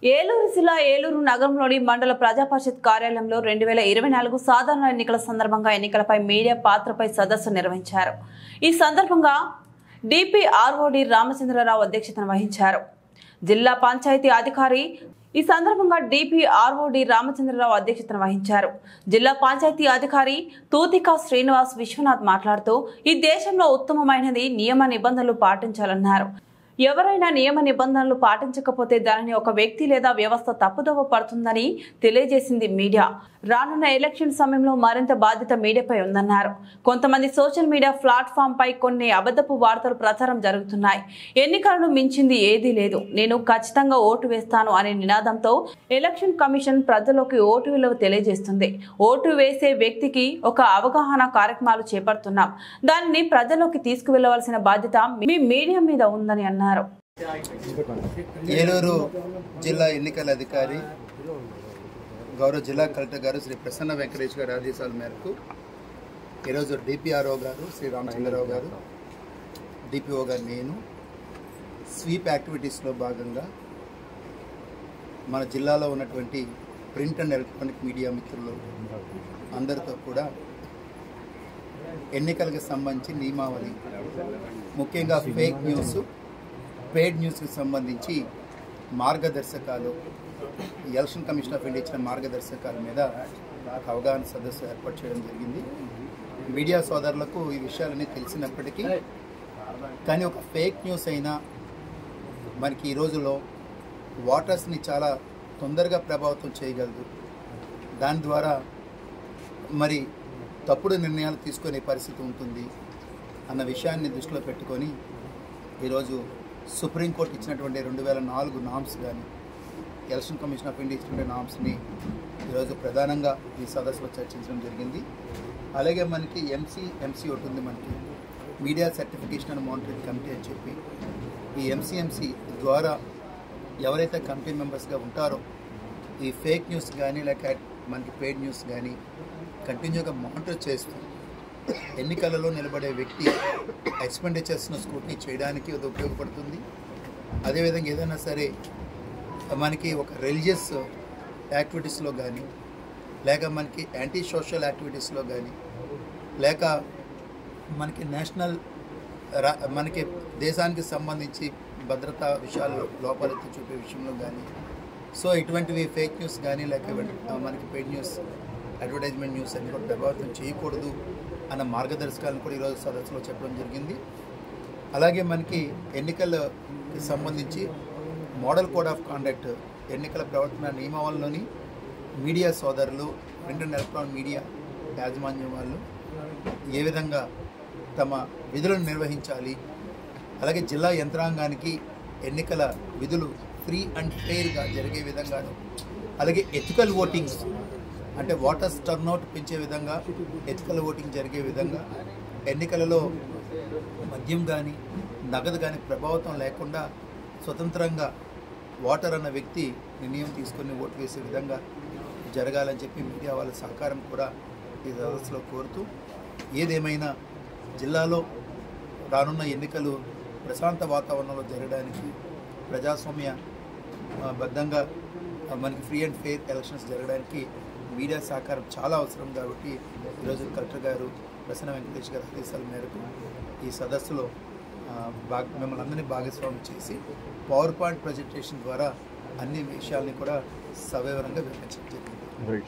ఏలూరు జిల్లా ఏలూరు నగరంలోని మండల ప్రజా పరిషత్ కార్యాలయంలో 2024 సాధారణ ఎన్నికల సందర్భంగా ఎన్నికలపై మీడియా పాత్రపై సదస్సు నిర్వహించారు. ఈ సందర్భంగా డిపిఆర్ఓడి రామచంద్రరావు అధ్యక్షతన వహించారు. జిల్లా పంచాయతీ అధికారి జిల్లా పంచాయతీ అధికారి తూతికా శ్రీనివాస్ విశ్వనాథ్ మాట్లాడుతూ ఈ దేశంలో ఉత్తమమైనది నియమ నిబంధనలు పాటించాలన్నారు. ఎవరైనా నియమ నిబంధనలు పాటించకపోతే దానిని ఒక వ్యక్తి లేదా వ్యవస్థ తప్పుదోవ పడుతుందని తెలియజేసింది మీడియా. రానున్న ఎలక్షన్ సమయంలో మరింత బాధ్యత మీడియాపై ఉందన్నారు. కొంతమంది సోషల్ మీడియా ప్లాట్ఫామ్ పై కొన్ని అబద్ధపు వార్తలు ప్రచారం జరుగుతున్నాయి. ఎన్నికలను మించింది ఏదీ లేదు, నేను ఖచ్చితంగా ఓటు వేస్తాను అనే నినాదంతో ఎలక్షన్ కమిషన్ ప్రజలకు ఓటు విలువ తెలియజేస్తుంది. ఓటు వేసే వ్యక్తికి ఒక అవగాహన కార్యక్రమాలు చేపడుతున్నాం. దానిని ప్రజల్లోకి తీసుకువెళ్లవలసిన బాధ్యత మీ మీడియా మీద ఉందని అన్నారు. ఏలూరు జిల్లా ఎన్నికల అధికారి గౌరవ జిల్లా కలెక్టర్ గారు శ్రీ ప్రసన్న వెంకటేష్ గారి ఆదేశాల మేరకు ఈరోజు డిపిఆర్ఓ గారు శ్రీ రామచంద్రరావు గారు, డిపిఓ గారు, నేను స్వీప్ యాక్టివిటీస్లో భాగంగా మన జిల్లాలో ఉన్నటువంటి ప్రింట్ అండ్ ఎలక్ట్రానిక్ మీడియా మిత్రులు అందరితో కూడా ఎన్నికలకు సంబంధించి నియమావళి, ముఖ్యంగా ఫేక్ న్యూస్, పెయిడ్ న్యూస్కి సంబంధించి మార్గదర్శకాలు, ఎలక్షన్ కమిషన్ ఆఫ్ ఇండియా ఇచ్చిన మార్గదర్శకాల మీద అవగాహన సదస్సు ఏర్పాటు చేయడం జరిగింది. మీడియా సోదరులకు ఈ విషయాలన్నీ తెలిసినప్పటికీ కానీ ఒక ఫేక్ న్యూస్ అయినా మనకి ఈ రోజులో ఓటర్స్ని చాలా తొందరగా ప్రభావితం చేయగలదు. దాని ద్వారా మరి తప్పుడు నిర్ణయాలు తీసుకునే పరిస్థితి ఉంటుంది అన్న విషయాన్ని దృష్టిలో పెట్టుకొని ఈరోజు సుప్రీంకోర్టు ఇచ్చినటువంటి 2004 నామ్స్ కానీ ఎలక్షన్ కమిషన్ ఆఫ్ ఇండియా ఇచ్చినటువంటి నామ్స్ని ఈరోజు ప్రధానంగా ఈ సదస్సులో చర్చించడం జరిగింది. అలాగే మనకి ఎంసీ ఒకటి ఉంది, మనకి media certification and monitoring committee అని చెప్పి ఈ ఎంసీ ద్వారా ఎవరైతే కమిటీ మెంబర్స్గా ఉంటారో ఈ ఫేక్ న్యూస్ కానీ లేక మనకి పెయిడ్ న్యూస్ కానీ కంటిన్యూగా మానిటర్ చేస్తూ ఎన్నికలలో నిలబడే వ్యక్తి ఎక్స్పెండిచర్స్ను స్క్రూటినీ చేయడానికి అది ఉపయోగపడుతుంది. అదేవిధంగా ఏదైనా సరే మనకి ఒక రిలీజియస్ యాక్టివిటీస్లో కానీ లేక మనకి యాంటీ సోషల్ యాక్టివిటీస్లో కానీ లేక మనకి నేషనల్ మనకి దేశానికి సంబంధించి భద్రతా విషయాలు లోపాలెత్తి చూపే విషయంలో కానీ సో ఇటువంటివి ఫేక్ న్యూస్ కానీ లేక మనకి పెయిడ్ న్యూస్, అడ్వర్టైజ్మెంట్ న్యూస్ అన్ని కూడా ప్రభావితం చేయకూడదు అన్న మార్గదర్శకాలను కూడా ఈరోజు సదస్సులో చెప్పడం జరిగింది. అలాగే మనకి ఎన్నికలకి సంబంధించి మోడల్ కోడ్ ఆఫ్ కాండక్ట్, ఎన్నికల ప్రవర్తన నియమావళిలోని మీడియా సోదరులు, ప్రింట్ అండ్ ఎలక్ట్రానిక్ మీడియా యాజమాన్యం వాళ్ళు ఏ విధంగా తమ విధులను నిర్వహించాలి, అలాగే జిల్లా యంత్రాంగానికి ఎన్నికల విధులు ఫ్రీ అండ్ ఫెయిర్గా జరిగే విధంగాను, అలాగే ఎథికల్ ఓటింగ్స్ అంటే ఓటర్స్ టర్న్అవుట్ పెంచే విధంగా ఎథికల్ ఓటింగ్ జరిగే విధంగా ఎన్నికలలో మద్యం కానీ నగదు కానీ ప్రభావితం లేకుండా స్వతంత్రంగా ఓటర్ అన్న వ్యక్తి నిర్ణయం తీసుకొని ఓటు వేసే విధంగా జరగాలని చెప్పి మీడియా వాళ్ళ సహకారం కూడా ఈ సదస్సులో కోరుతూ ఏదేమైనా జిల్లాలో రానున్న ఎన్నికలు ప్రశాంత వాతావరణంలో జరగడానికి ప్రజాస్వామ్య బద్ధంగా మనకి ఫ్రీ అండ్ ఫెయిర్ ఎలక్షన్స్ జరగడానికి మీడియా సహకారం చాలా అవసరం. కాబట్టి ఈరోజు కలెక్టర్ గారు ప్రసన్న వెంకటేష్ గారి ఆదేశాల మేరకు ఈ సదస్సులో మిమ్మల్ని అందరినీ భాగస్వామ్యం చేసి పవర్ పాయింట్ ప్రజెంటేషన్ ద్వారా అన్ని విషయాల్ని కూడా సవివరంగా వివరించడం జరిగింది.